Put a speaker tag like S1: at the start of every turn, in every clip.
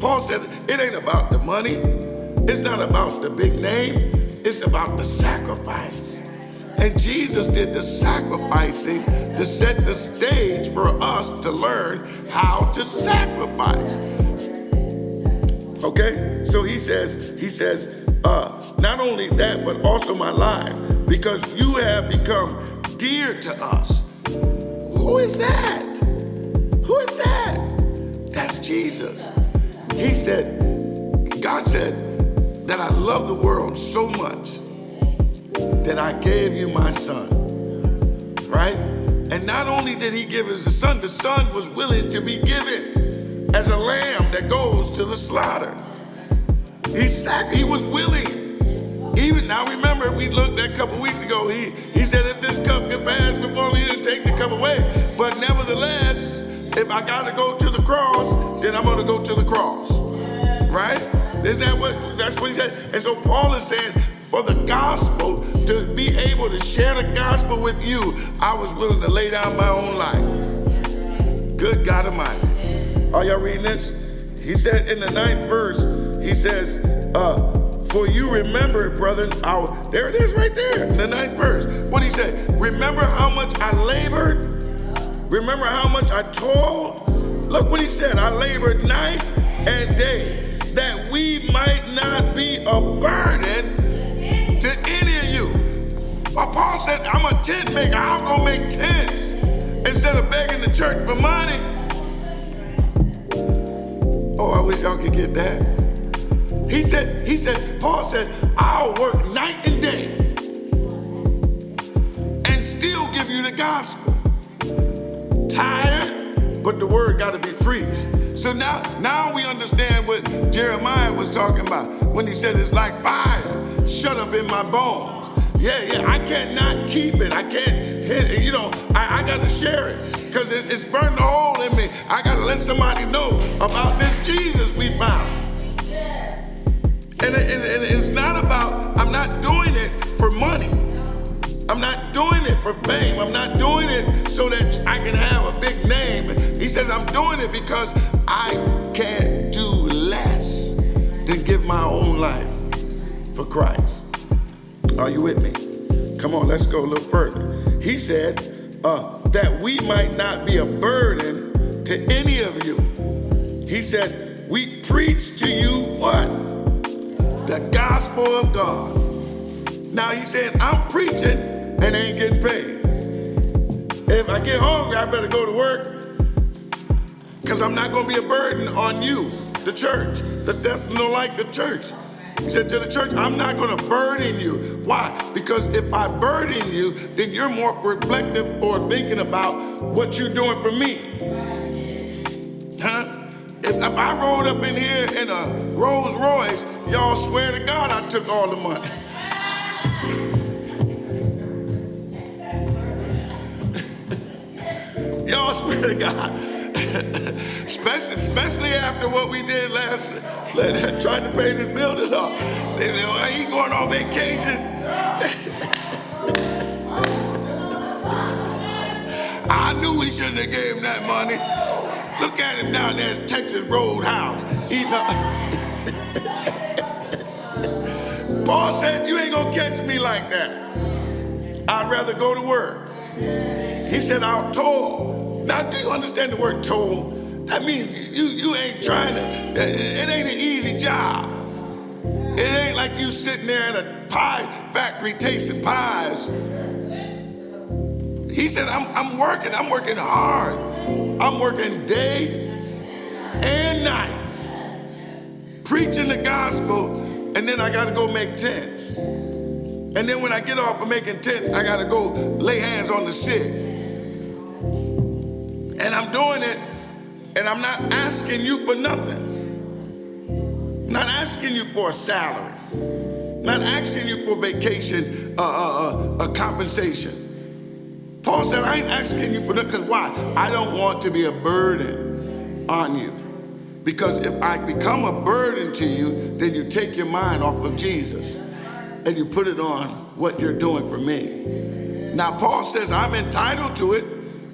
S1: Paul said, it ain't about the money. It's not about the big name. It's about the sacrifice. And Jesus did the sacrificing to set the stage for us to learn how to sacrifice. Okay? So he says, not only that, but also my life, because you have become dear to us. Who is that? Who is that? That's Jesus. He said, God said that I love the world so much that I gave you my son, right? And not only did he give us the son was willing to be given as a lamb that goes to the slaughter. He was willing. Even now, remember, we looked at a couple weeks ago, he said, if this cup can pass before me, to take the cup away. But nevertheless, if I got to go to the cross, then I'm going to go to the cross, right? That's what he said. And so Paul is saying, for the gospel, to be able to share the gospel with you, I was willing to lay down my own life. Good God Almighty. Are y'all reading this? He said in the 9th verse, he says, for you remember, brethren, there it is right there, in the 9th verse. What he said, remember how much I labored? Remember how much I toiled? Look what he said, I labored night and day, that we might not be a burden to any of you. Paul said, I'm a tent maker, I'll go make tents instead of begging the church for money. Oh, I wish y'all could get that. Paul said, I'll work night and day and still give you the gospel. Tired, but the word got to be preached. So now we understand what Jeremiah was talking about when he said it's like fire shut up in my bones. Yeah, I cannot keep it. I can't hit it. I got to share it because it's burned a hole in me. I got to let somebody know about this Jesus we found. And it's not about, I'm not doing it for money. I'm not doing it for fame. I'm not doing it so that I can have a big name. He says I'm doing it because I can't do less than give my own life for Christ. Are you with me? Come on, let's go a little further. He said that we might not be a burden to any of you. He said, we preach to you what? The gospel of God. Now he's saying, I'm preaching and ain't getting paid. If I get hungry, I better go to work because I'm not going to be a burden on you, the church, the Thessalonica church. He said to the church, I'm not going to burden you. Why? Because if I burden you, then you're more reflective or thinking about what you're doing for me. Huh? If I rolled up in here in a Rolls Royce, y'all swear to God I took all the money. Y'all swear to God. Especially after what we did trying to pay this building off. They said, well, he going on vacation. I knew we shouldn't have gave him that money. Look at him down there at Texas Roadhouse, eating up. Paul said, you ain't gonna catch me like that. I'd rather go to work. He said, I'll toil. Now, do you understand the word toil? That means you ain't trying to, it ain't an easy job. It ain't like you sitting there at a pie factory tasting pies. He said, I'm working hard. I'm working day and night, preaching the gospel, and then I gotta go make tents. And then when I get off of making tents, I gotta go lay hands on the sick. And I'm doing it, and I'm not asking you for nothing. I'm not asking you for a salary. I'm not asking you for vacation, compensation. Paul said, I ain't asking you for that, because why? I don't want to be a burden on you. Because if I become a burden to you, then you take your mind off of Jesus and you put it on what you're doing for me. Now, Paul says, I'm entitled to it.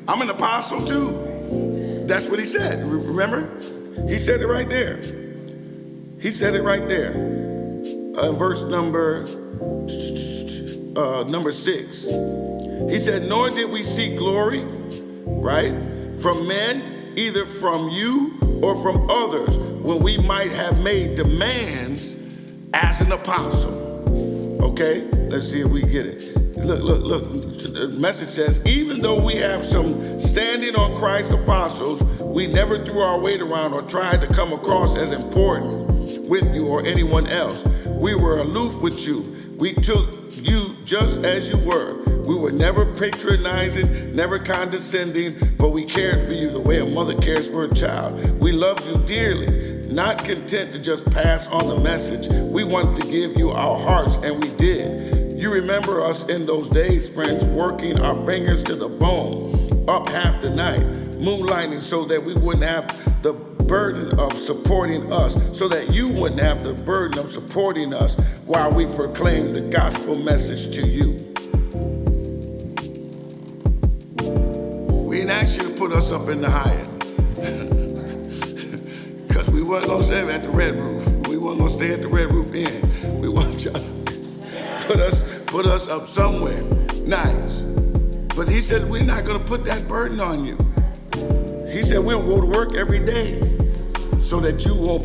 S1: I'm an apostle too. That's what he said, remember? He said it right there. He said it right there. Verse number 6. He said, nor did we seek glory, right, from men, either from you or from others, when we might have made demands as an apostle. Okay, let's see if we get it. Look, the message says, even though we have some standing on Christ's apostles, we never threw our weight around or tried to come across as important with you or anyone else. We were aloof with you. We took you just as you were. We were never patronizing, never condescending, but we cared for you the way a mother cares for a child. We loved you dearly, not content to just pass on the message. We wanted to give you our hearts, and we did. You remember us in those days, friends, working our fingers to the bone, up half the night, moonlighting so that we wouldn't have the burden of supporting us, so that you wouldn't have the burden of supporting us while we proclaim the gospel message to you. We didn't ask you to put us up in the Hyatt, because we weren't going to stay at the Red Roof. We weren't going to stay at the Red Roof Inn. We want you to put us up somewhere nice. But he said, we're not going to put that burden on you. He said, we'll go to work every day so that you won't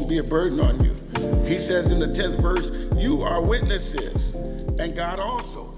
S1: be a burden on you. He says in the 10th verse, you are witnesses, and God also.